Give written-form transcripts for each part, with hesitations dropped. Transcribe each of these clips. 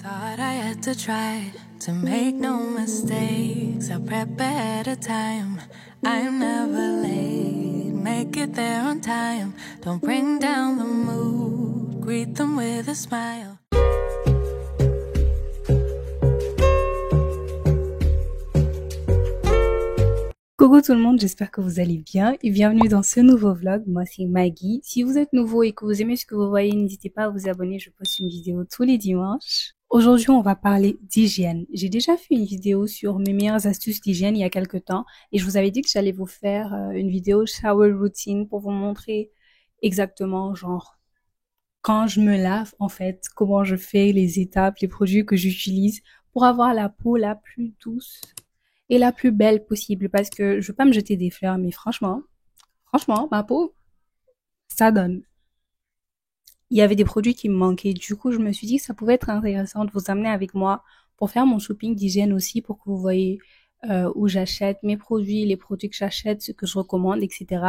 Thought I had to try to make no mistakes. I prep ahead of time. I'm never late. Make it there on time. Don't bring down the mood. Greet them with a smile. Coucou tout le monde, j'espère que vous allez bien et bienvenue dans ce nouveau vlog. Moi c'est Maggie. Si vous êtes nouveau et que vous aimez ce que vous voyez, n'hésitez pas à vous abonner, je poste une vidéo tous les dimanches. Aujourd'hui on va parler d'hygiène. J'ai déjà fait une vidéo sur mes meilleures astuces d'hygiène il y a quelques temps et je vous avais dit que j'allais vous faire une vidéo shower routine pour vous montrer exactement genre quand je me lave en fait, comment je fais, les étapes, les produits que j'utilise pour avoir la peau la plus douce et la plus belle possible, parce que je veux pas me jeter des fleurs, mais franchement, ma peau, ça donne. Il y avait des produits qui me manquaient, du coup, je me suis dit que ça pouvait être intéressant de vous amener avec moi pour faire mon shopping d'hygiène aussi, pour que vous voyez où j'achète mes produits, les produits que j'achète, ce que je recommande, etc.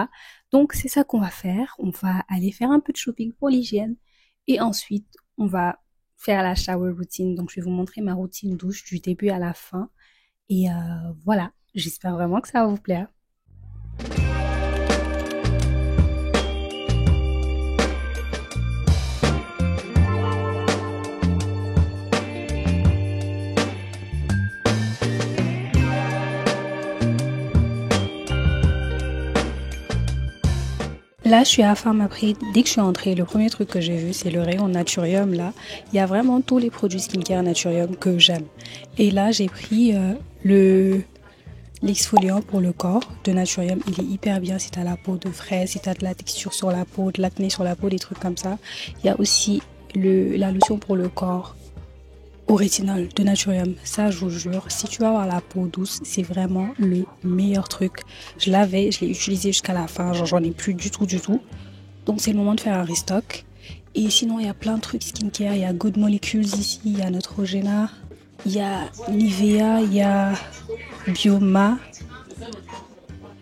Donc, c'est ça qu'on va faire. On va aller faire un peu de shopping pour l'hygiène et ensuite, on va faire la shower routine. Donc, je vais vous montrer ma routine douche du début à la fin. Et voilà, j'espère vraiment que ça va vous plaire. Là, je suis à Pharmaprix. Dès que je suis entrée, le premier truc que j'ai vu, c'est le rayon Naturium. Là, il y a vraiment tous les produits skincare Naturium que j'aime. Et là, j'ai pris l'exfoliant pour le corps de Naturium. Il est hyper bien si tu as la peau de fraise, si tu as de la texture sur la peau, de l'acné sur la peau, des trucs comme ça. Il y a aussi la lotion pour le corps au rétinol de Naturium. Ça, je vous jure, si tu veux avoir la peau douce, c'est vraiment le meilleur truc. Je l'avais, je l'ai utilisé jusqu'à la fin, genre j'en ai plus du tout. Donc c'est le moment de faire un restock. Et sinon, il y a plein de trucs skincare. Il y a Good Molecules ici, il y a Neutrogena, il y a Nivea, il y a Bioma,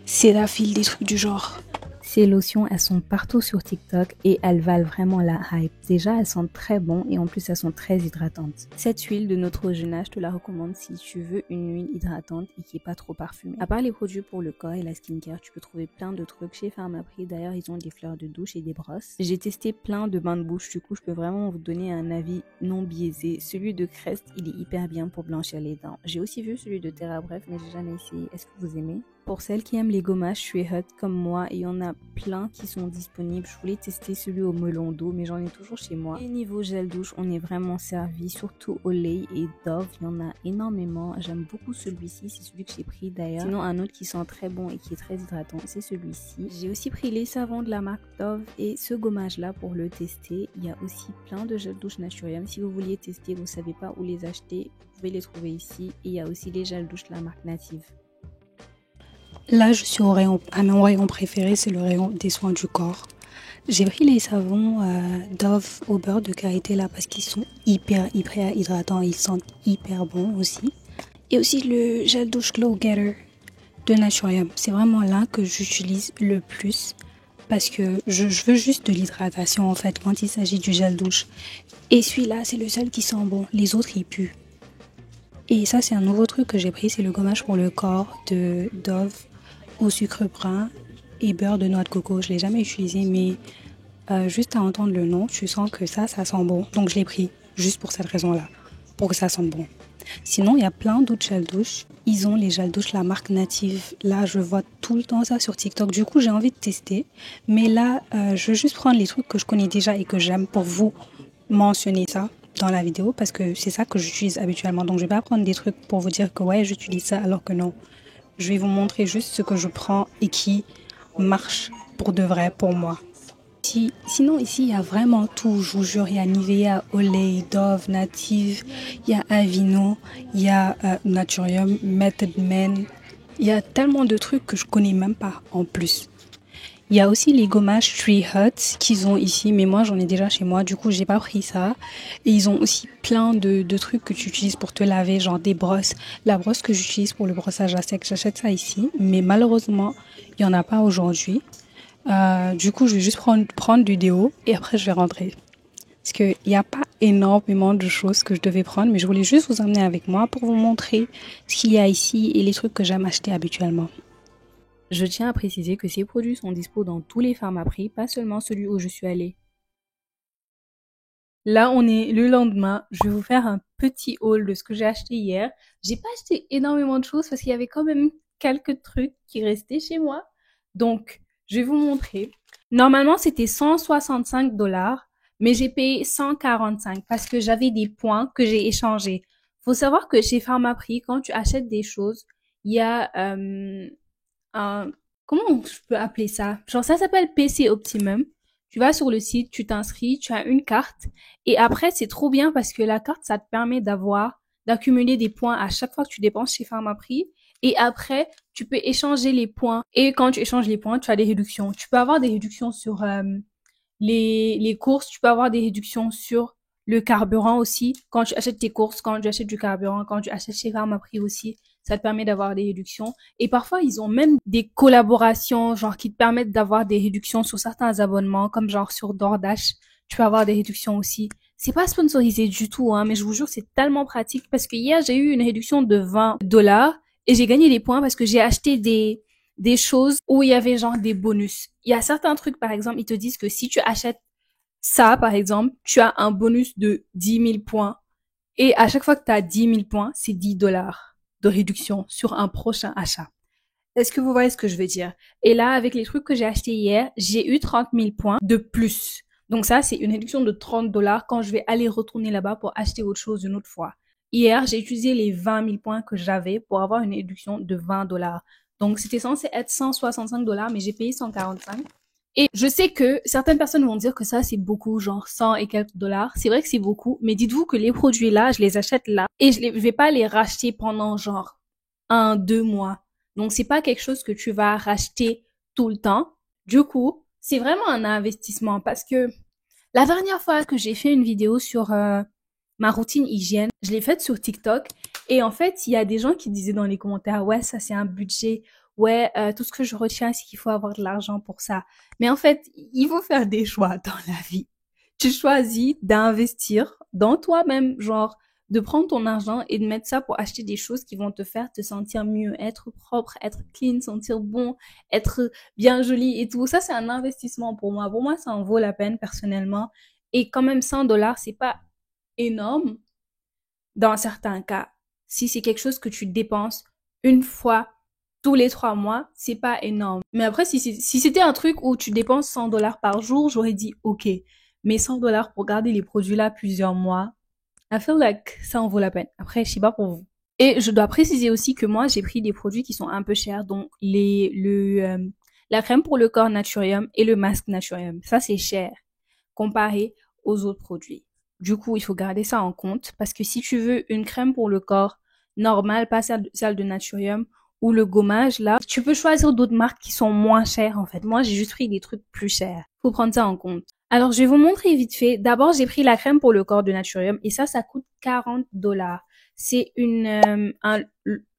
Cetaphil, des trucs du genre. Ces lotions, elles sont partout sur TikTok et elles valent vraiment la hype. Déjà, elles sentent très bon et en plus, elles sont très hydratantes. Cette huile de Neutrogena, je te la recommande si tu veux une huile hydratante et qui est pas trop parfumée. À part les produits pour le corps et la skincare, tu peux trouver plein de trucs chez Pharmaprix. D'ailleurs, ils ont des fleurs de douche et des brosses. J'ai testé plein de bains de bouche, du coup, je peux vraiment vous donner un avis non biaisé. Celui de Crest, il est hyper bien pour blanchir les dents. J'ai aussi vu celui de TerraBref, mais j'ai jamais essayé. Est-ce que vous aimez? Pour celles qui aiment les gommages Shea Hut comme moi, et il y en a plein qui sont disponibles. Je voulais tester celui au melon d'eau, mais j'en ai toujours chez moi. Et niveau gel douche, on est vraiment servi, surtout Olay et Dove. Il y en a énormément. J'aime beaucoup celui-ci, c'est celui que j'ai pris d'ailleurs. Sinon, un autre qui sent très bon et qui est très hydratant, c'est celui-ci. J'ai aussi pris les savons de la marque Dove et ce gommage-là pour le tester. Il y a aussi plein de gel douche Naturium. Si vous vouliez tester, vous ne savez pas où les acheter, vous pouvez les trouver ici. Et il y a aussi les gels douche de la marque Native. Là, je suis à mon rayon préféré, c'est le rayon des soins du corps. J'ai pris les savons Dove au beurre de karité là parce qu'ils sont hyper hydratants, ils sentent hyper bon aussi. Et aussi le gel douche Glow Getter de Naturium. C'est vraiment là que j'utilise le plus parce que je veux juste de l'hydratation en fait quand il s'agit du gel douche. Et celui-là, c'est le seul qui sent bon. Les autres, ils puent. Et ça, c'est un nouveau truc que j'ai pris, c'est le gommage pour le corps de Dove au sucre brun et beurre de noix de coco. Je l'ai jamais utilisé, mais juste à entendre le nom, tu sens que ça sent bon. Donc je l'ai pris juste pour cette raison-là, pour que ça sente bon. Sinon, il y a plein d'autres gels douche. Ils ont les gels douche la marque Native. Là, je vois tout le temps ça sur TikTok. Du coup, j'ai envie de tester. Mais là, je veux juste prendre les trucs que je connais déjà et que j'aime pour vous mentionner ça dans la vidéo parce que c'est ça que j'utilise habituellement. Donc, je vais pas prendre des trucs pour vous dire que ouais, j'utilise ça alors que non. Je vais vous montrer juste ce que je prends et qui marche pour de vrai pour moi. Sinon, ici, il y a vraiment tout. Je vous jure, il y a Nivea, Olay, Dove, Native, il y a Aveeno, il y a Naturium, Method Man. Il y a tellement de trucs que je connais même pas en plus. Il y a aussi les gommages Shea Hut qu'ils ont ici, mais moi j'en ai déjà chez moi, du coup j'ai pas pris ça. Et ils ont aussi plein de trucs que tu utilises pour te laver, genre des brosses. La brosse que j'utilise pour le brossage à sec, j'achète ça ici, mais malheureusement il y en a pas aujourd'hui. Du coup je vais juste prendre du déo et après je vais rentrer. Parce qu'il n'y a pas énormément de choses que je devais prendre, mais je voulais juste vous emmener avec moi pour vous montrer ce qu'il y a ici et les trucs que j'aime acheter habituellement. Je tiens à préciser que ces produits sont dispo dans tous les Pharmaprix, pas seulement celui où je suis allée. Là, on est le lendemain. Je vais vous faire un petit haul de ce que j'ai acheté hier. J'ai pas acheté énormément de choses parce qu'il y avait quand même quelques trucs qui restaient chez moi. Donc, je vais vous montrer. Normalement, c'était 165 $, mais j'ai payé 145 parce que j'avais des points que j'ai échangés. Faut savoir que chez Pharmaprix, quand tu achètes des choses, il y a comment je peux appeler ça? Genre, ça s'appelle PC Optimum. Tu vas sur le site, tu t'inscris, tu as une carte. Et après, c'est trop bien parce que la carte, ça te permet d'accumuler des points à chaque fois que tu dépenses chez Pharmaprix. Et après, tu peux échanger les points. Et quand tu échanges les points, tu as des réductions. Tu peux avoir des réductions sur les courses. Tu peux avoir des réductions sur le carburant aussi. Quand tu achètes tes courses, quand tu achètes du carburant, quand tu achètes chez Pharmaprix aussi, ça te permet d'avoir des réductions. Et parfois, ils ont même des collaborations, genre, qui te permettent d'avoir des réductions sur certains abonnements, comme genre sur DoorDash. Tu peux avoir des réductions aussi. C'est pas sponsorisé du tout, hein, mais je vous jure, c'est tellement pratique parce que hier, j'ai eu une réduction de 20 $ et j'ai gagné des points parce que j'ai acheté des choses où il y avait genre des bonus. Il y a certains trucs, par exemple, ils te disent que si tu achètes ça, par exemple, tu as un bonus de 10 000 points. Et à chaque fois que tu as 10 000 points, c'est 10 $ de réduction sur un prochain achat. Est-ce que vous voyez ce que je veux dire? Et là, avec les trucs que j'ai achetés hier, j'ai eu 30 000 points de plus. Donc ça, c'est une réduction de 30 $ quand je vais aller retourner là-bas pour acheter autre chose une autre fois. Hier, j'ai utilisé les 20 000 points que j'avais pour avoir une réduction de 20 $. Donc c'était censé être 165 $, mais j'ai payé 145. Et je sais que certaines personnes vont dire que ça, c'est beaucoup, genre 100 et quelques dollars. C'est vrai que c'est beaucoup, mais dites-vous que les produits là, je les achète là et je vais pas les racheter pendant genre 1, 2 mois. Donc, c'est pas quelque chose que tu vas racheter tout le temps. Du coup, c'est vraiment un investissement parce que la dernière fois que j'ai fait une vidéo sur ma routine hygiène, je l'ai faite sur TikTok et en fait, il y a des gens qui disaient dans les commentaires, ouais, ça c'est un budget. Ouais, tout ce que je retiens, c'est qu'il faut avoir de l'argent pour ça. Mais en fait, il faut faire des choix dans la vie. Tu choisis d'investir dans toi-même, genre de prendre ton argent et de mettre ça pour acheter des choses qui vont te faire te sentir mieux, être propre, être clean, sentir bon, être bien joli et tout. Ça, c'est un investissement pour moi. Pour moi, ça en vaut la peine personnellement. Et quand même 100 $, c'est pas énorme dans certains cas. Si c'est quelque chose que tu dépenses une fois tous les 3 mois, c'est pas énorme. Mais après, si c'était un truc où tu dépenses 100 $ par jour, j'aurais dit ok. Mais 100 $ pour garder les produits là plusieurs mois, I feel like ça en vaut la peine. Après, je sais pas pour vous. Et je dois préciser aussi que moi, j'ai pris des produits qui sont un peu chers, donc la crème pour le corps Naturium et le masque Naturium. Ça, c'est cher comparé aux autres produits. Du coup, il faut garder ça en compte parce que si tu veux une crème pour le corps normale, pas celle de Naturium ou le gommage, là, tu peux choisir d'autres marques qui sont moins chères, en fait. Moi, j'ai juste pris des trucs plus chers. Faut prendre ça en compte. Alors, je vais vous montrer vite fait. D'abord, j'ai pris la crème pour le corps de Naturium et ça coûte 40 $. C'est une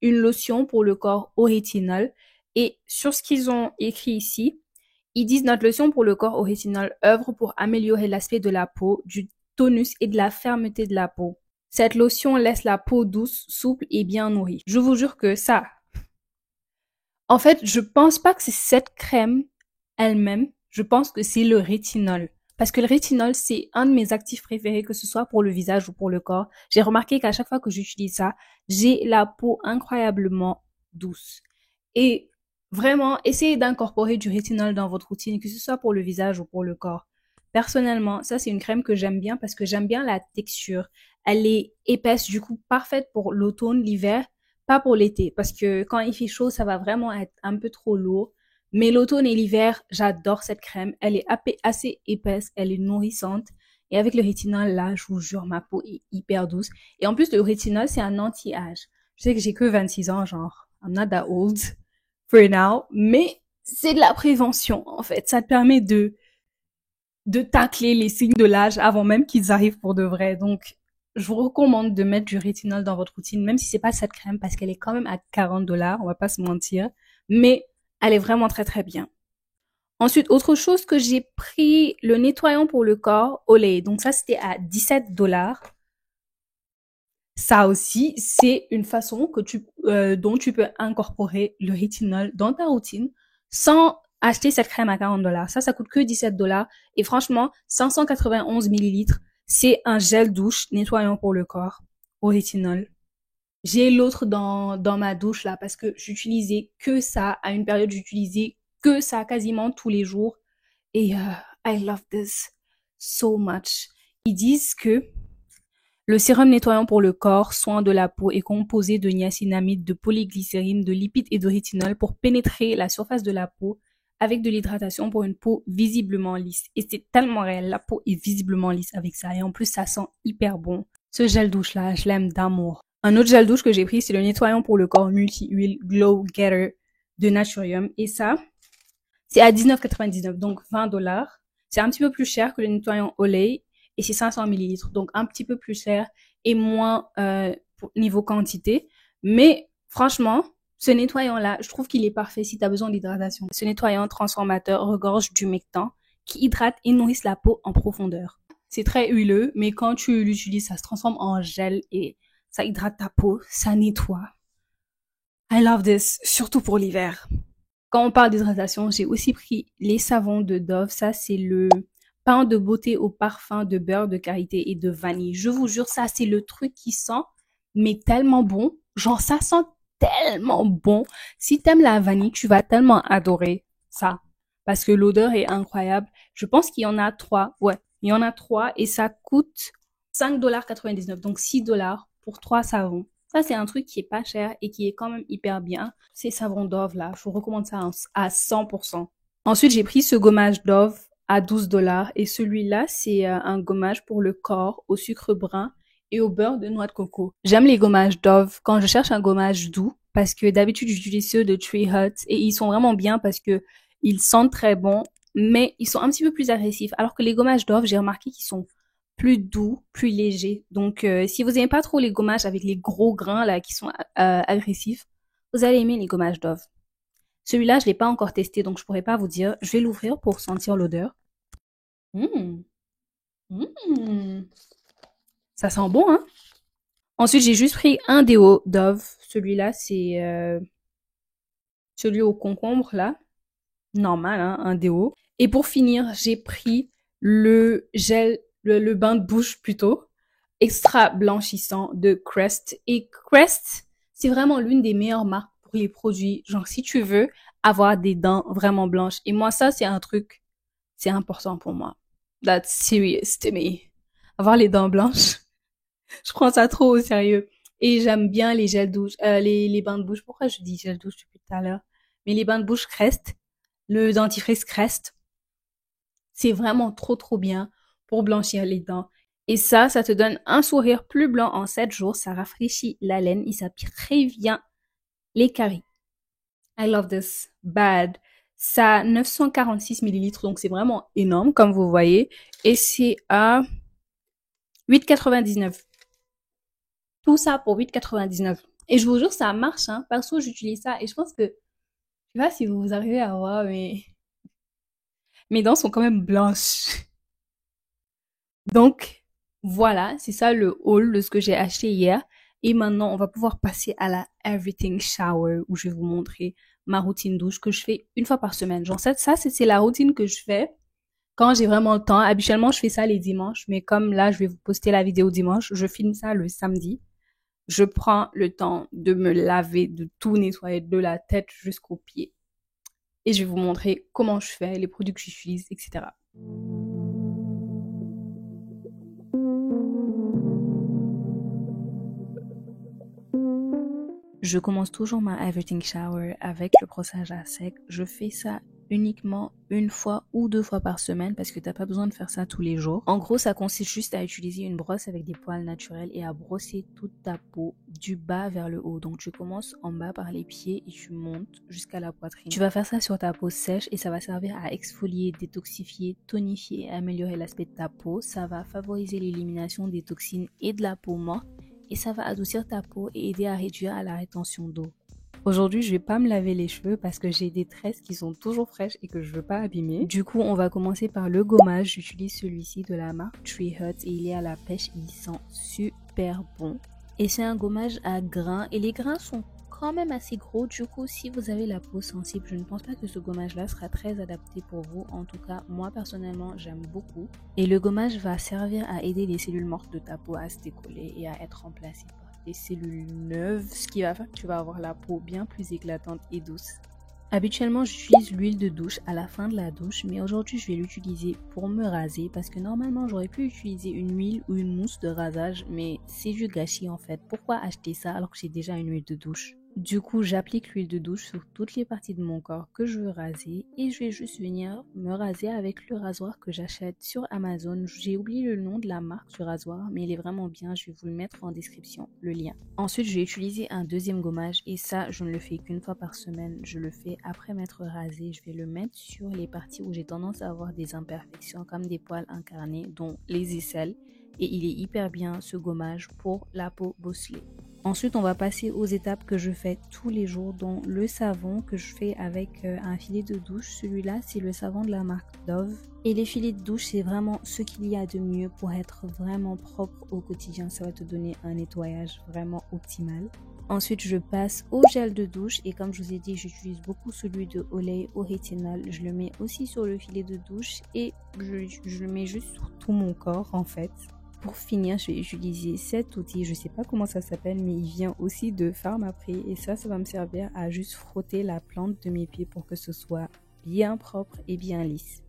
lotion pour le corps au rétinol. Et sur ce qu'ils ont écrit ici, ils disent notre lotion pour le corps au rétinol œuvre pour améliorer l'aspect de la peau, du tonus et de la fermeté de la peau. Cette lotion laisse la peau douce, souple et bien nourrie. Je vous jure que ça. En fait, je pense pas que c'est cette crème elle-même. Je pense que c'est le rétinol. Parce que le rétinol, c'est un de mes actifs préférés, que ce soit pour le visage ou pour le corps. J'ai remarqué qu'à chaque fois que j'utilise ça, j'ai la peau incroyablement douce. Et vraiment, essayez d'incorporer du rétinol dans votre routine, que ce soit pour le visage ou pour le corps. Personnellement, ça c'est une crème que j'aime bien parce que j'aime bien la texture. Elle est épaisse, du coup parfaite pour l'automne, l'hiver, pas pour l'été. Parce que quand il fait chaud, ça va vraiment être un peu trop lourd. Mais l'automne et l'hiver, j'adore cette crème. Elle est assez épaisse, elle est nourrissante. Et avec le rétinol, là, je vous jure, ma peau est hyper douce. Et en plus, le rétinol, c'est un anti-âge. Je sais que j'ai que 26 ans, genre, I'm not that old for now. Mais c'est de la prévention, en fait. Ça te permet de tacler les signes de l'âge avant même qu'ils arrivent pour de vrai. Donc, je vous recommande de mettre du rétinol dans votre routine, même si c'est pas cette crème, parce qu'elle est quand même à 40 $, on va pas se mentir. Mais elle est vraiment très très bien. Ensuite, autre chose que j'ai pris, le nettoyant pour le corps, Olay. Donc ça, c'était à $17. Ça aussi, c'est une façon dont tu peux incorporer le rétinol dans ta routine sans acheter cette crème à $40. Ça coûte que $17. Et franchement, 591 millilitres, c'est un gel douche nettoyant pour le corps au rétinol. J'ai l'autre dans ma douche là parce que j'utilisais que ça. À une période, j'utilisais que ça quasiment tous les jours. Et I love this so much. Ils disent que le sérum nettoyant pour le corps, soin de la peau, est composé de niacinamide, de polyglycérine, de lipides et de rétinol pour pénétrer la surface de la peau avec de l'hydratation pour une peau visiblement lisse. Et c'est tellement réel, la peau est visiblement lisse avec ça. Et en plus, ça sent hyper bon. Ce gel douche-là, je l'aime d'amour. Un autre gel douche que j'ai pris, c'est le nettoyant pour le corps multi-huile Glow Getter de Naturium. Et ça, c'est à $19,99, donc $20. C'est un petit peu plus cher que le nettoyant Olay et c'est 500 millilitres, donc un petit peu plus cher et moins niveau quantité. Mais franchement, ce nettoyant-là, je trouve qu'il est parfait si tu as besoin d'hydratation. Ce nettoyant transformateur regorge d'humectants qui hydrate et nourrissent la peau en profondeur. C'est très huileux, mais quand tu l'utilises, ça se transforme en gel et ça hydrate ta peau, ça nettoie. I love this, surtout pour l'hiver. Quand on parle d'hydratation, j'ai aussi pris les savons de Dove. Ça, c'est le pain de beauté au parfum de beurre de karité et de vanille. Je vous jure, ça, c'est le truc qui sent, mais tellement bon. Genre, ça sent tellement bon. Si t'aimes la vanille, tu vas tellement adorer ça. Parce que l'odeur est incroyable. Je pense qu'il y en a 3. Ouais, il y en a 3 et ça coûte $5,99. Donc $6 pour 3 savons. Ça, c'est un truc qui est pas cher et qui est quand même hyper bien. Ces savons Dove là, je vous recommande ça à 100%. Ensuite, j'ai pris ce gommage Dove à $12 et celui-là, c'est un gommage pour le corps au sucre brun et au beurre de noix de coco. J'aime les gommages Dove quand je cherche un gommage doux parce que d'habitude, j'utilise ceux de Tree Hut et ils sont vraiment bien parce que ils sentent très bon, mais ils sont un petit peu plus agressifs. Alors que les gommages Dove, j'ai remarqué qu'ils sont plus doux, plus léger. Donc, si vous n'aimez pas trop les gommages avec les gros grains là qui sont agressifs, vous allez aimer les gommages Dove. Celui-là, je l'ai pas encore testé, donc je pourrais pas vous dire. Je vais l'ouvrir pour sentir l'odeur. Ça sent bon, hein? Ensuite, j'ai juste pris un déo Dove. Celui-là, c'est celui au concombre là, normal, hein, un déo. Et pour finir, j'ai pris le gel. Le bain de bouche plutôt, extra blanchissant de Crest. Et Crest, c'est vraiment l'une des meilleures marques pour les produits. Genre, si tu veux avoir des dents vraiment blanches. Et moi, ça, c'est un truc, c'est important pour moi. That's serious to me. Avoir les dents blanches, je prends ça trop au sérieux. Et j'aime bien les gels douche, les bains de bouche. Pourquoi je dis gel douche depuis tout à l'heure? Mais les bains de bouche Crest, le dentifrice Crest, c'est vraiment trop bien pour blanchir les dents. Et ça te donne un sourire plus blanc en 7 jours. Ça rafraîchit la laine et ça prévient les caries. I love this. Bad. Ça a 946 millilitres, donc c'est vraiment énorme, comme vous voyez. Et c'est à $8,99. Tout ça pour $8,99. Et je vous jure, ça marche, hein. Perso, j'utilise ça et je pense que, je sais pas si vous arrivez à voir, mais mes dents sont quand même blanches. Donc, voilà, c'est ça le haul de ce que j'ai acheté hier. Et maintenant, on va pouvoir passer à la Everything Shower où je vais vous montrer ma routine douche que je fais une fois par semaine. Genre, ça c'est la routine que je fais quand j'ai vraiment le temps. Habituellement, je fais ça les dimanches, mais comme là, je vais vous poster la vidéo dimanche, je filme ça le samedi. Je prends le temps de me laver, de tout nettoyer de la tête jusqu'aux pieds. Et je vais vous montrer comment je fais, les produits que j'utilise, etc. Je commence toujours ma Everything Shower avec le brossage à sec. Je fais ça uniquement une fois ou 2 fois par semaine parce que t'as pas besoin de faire ça tous les jours. En gros, ça consiste juste à utiliser une brosse avec des poils naturels et à brosser toute ta peau du bas vers le haut. Donc tu commences en bas par les pieds et tu montes jusqu'à la poitrine. Tu vas faire ça sur ta peau sèche et ça va servir à exfolier, détoxifier, tonifier et améliorer l'aspect de ta peau. Ça va favoriser l'élimination des toxines et de la peau morte. Et ça va adoucir ta peau et aider à réduire la rétention d'eau. Aujourd'hui, je vais pas me laver les cheveux parce que j'ai des tresses qui sont toujours fraîches et que je veux pas abîmer. Du coup, on va commencer par le gommage. J'utilise celui-ci de la marque Tree Hut et il est à la pêche et il sent super bon. Et c'est un gommage à grains et les grains sont quand même assez gros. Du coup, si vous avez la peau sensible, je ne pense pas que ce gommage-là sera très adapté pour vous. En tout cas, moi personnellement, j'aime beaucoup. Et le gommage va servir à aider les cellules mortes de ta peau à se décoller et à être remplacées par des cellules neuves, ce qui va faire que tu vas avoir la peau bien plus éclatante et douce. Habituellement, j'utilise l'huile de douche à la fin de la douche, mais aujourd'hui, je vais l'utiliser pour me raser parce que normalement, j'aurais pu utiliser une huile ou une mousse de rasage, mais c'est du gâchis en fait. Pourquoi acheter ça alors que j'ai déjà une huile de douche? Du coup, j'applique l'huile de douche sur toutes les parties de mon corps que je veux raser et je vais juste venir me raser avec le rasoir que j'achète sur Amazon. J'ai oublié le nom de la marque du rasoir, mais il est vraiment bien. Je vais vous le mettre en description, le lien. Ensuite, je vais utiliser un deuxième gommage et ça, je ne le fais qu'une fois par semaine. Je le fais après m'être rasé. Je vais le mettre sur les parties où j'ai tendance à avoir des imperfections comme des poils incarnés, dont les aisselles. Et il est hyper bien ce gommage pour la peau bosselée. Ensuite, on va passer aux étapes que je fais tous les jours, dont le savon que je fais avec un filet de douche. Celui-là, c'est le savon de la marque Dove. Et les filets de douche, c'est vraiment ce qu'il y a de mieux pour être vraiment propre au quotidien. Ça va te donner un nettoyage vraiment optimal. Ensuite, je passe au gel de douche et comme je vous ai dit, j'utilise beaucoup celui de Olay au rétinol. Je le mets aussi sur le filet de douche et je le mets juste sur tout mon corps en fait. Pour finir, je vais utiliser cet outil, je ne sais pas comment ça s'appelle, mais il vient aussi de Pharmaprix et ça va me servir à juste frotter la plante de mes pieds pour que ce soit bien propre et bien lisse.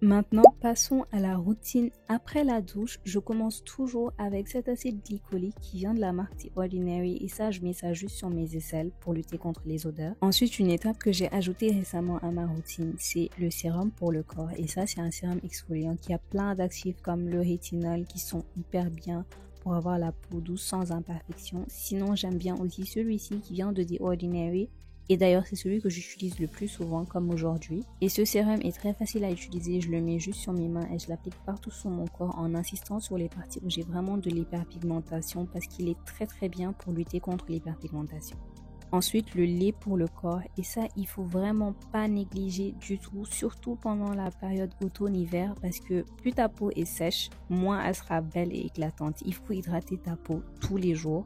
Maintenant, passons à la routine après la douche. Je commence toujours avec cet acide glycolique qui vient de la marque The Ordinary et ça, je mets ça juste sur mes aisselles pour lutter contre les odeurs. Ensuite, une étape que j'ai ajoutée récemment à ma routine, c'est le sérum pour le corps et ça, c'est un sérum exfoliant qui a plein d'actifs comme le rétinol qui sont hyper bien pour avoir la peau douce sans imperfection. Sinon, j'aime bien aussi celui-ci qui vient de The Ordinary. Et d'ailleurs, c'est celui que j'utilise le plus souvent comme aujourd'hui. Et ce sérum est très facile à utiliser. Je le mets juste sur mes mains et je l'applique partout sur mon corps en insistant sur les parties où j'ai vraiment de l'hyperpigmentation parce qu'il est très bien pour lutter contre l'hyperpigmentation. Ensuite, le lait pour le corps. Et ça, il faut vraiment pas négliger du tout, surtout pendant la période automne-hiver parce que plus ta peau est sèche, moins elle sera belle et éclatante. Il faut hydrater ta peau tous les jours.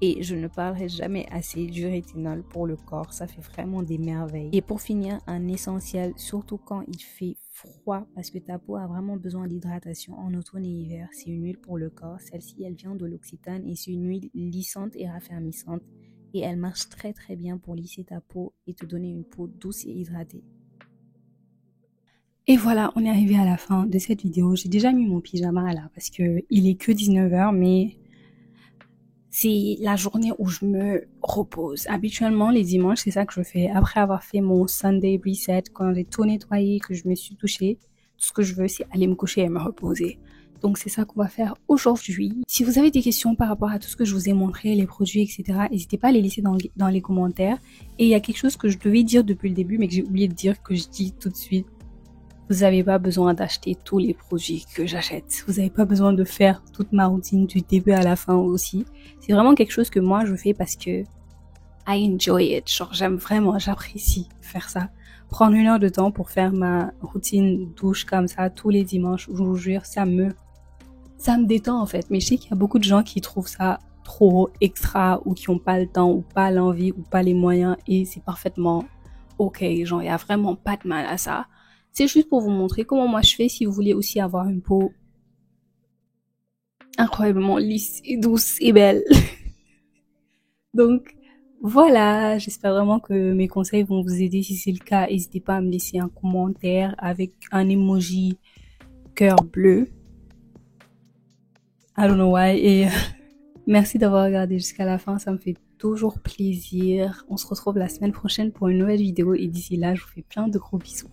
Et je ne parlerai jamais assez du rétinol pour le corps, ça fait vraiment des merveilles. Et pour finir, un essentiel, surtout quand il fait froid, parce que ta peau a vraiment besoin d'hydratation en automne et hiver, c'est une huile pour le corps. Celle-ci, elle vient de l'Occitane et c'est une huile lissante et raffermissante. Et elle marche très bien pour lisser ta peau et te donner une peau douce et hydratée. Et voilà, on est arrivé à la fin de cette vidéo. J'ai déjà mis mon pyjama là parce que il est que 19h, mais c'est la journée où je me repose. Habituellement, les dimanches, c'est ça que je fais. Après avoir fait mon Sunday reset, quand j'ai tout nettoyé, que je me suis touchée, tout ce que je veux, c'est aller me coucher et me reposer. Donc, c'est ça qu'on va faire aujourd'hui. Si vous avez des questions par rapport à tout ce que je vous ai montré, les produits, etc., n'hésitez pas à les laisser dans les commentaires. Et il y a quelque chose que je devais dire depuis le début, mais que j'ai oublié de dire, que je dis tout de suite. Vous n'avez pas besoin d'acheter tous les produits que j'achète. Vous n'avez pas besoin de faire toute ma routine du début à la fin aussi. C'est vraiment quelque chose que moi je fais parce que I enjoy it. Genre j'aime vraiment, j'apprécie faire ça. Prendre 1 heure de temps pour faire ma routine douche comme ça tous les dimanches, je vous jure, ça me détend en fait. Mais je sais qu'il y a beaucoup de gens qui trouvent ça trop extra ou qui n'ont pas le temps ou pas l'envie ou pas les moyens et c'est parfaitement ok. Genre il y a vraiment pas de mal à ça. C'est juste pour vous montrer comment moi je fais si vous voulez aussi avoir une peau incroyablement lisse et douce et belle. Donc voilà, j'espère vraiment que mes conseils vont vous aider. Si c'est le cas, n'hésitez pas à me laisser un commentaire avec un emoji cœur bleu. I don't know why. Et merci d'avoir regardé jusqu'à la fin, ça me fait toujours plaisir. On se retrouve la semaine prochaine pour une nouvelle vidéo et d'ici là, je vous fais plein de gros bisous.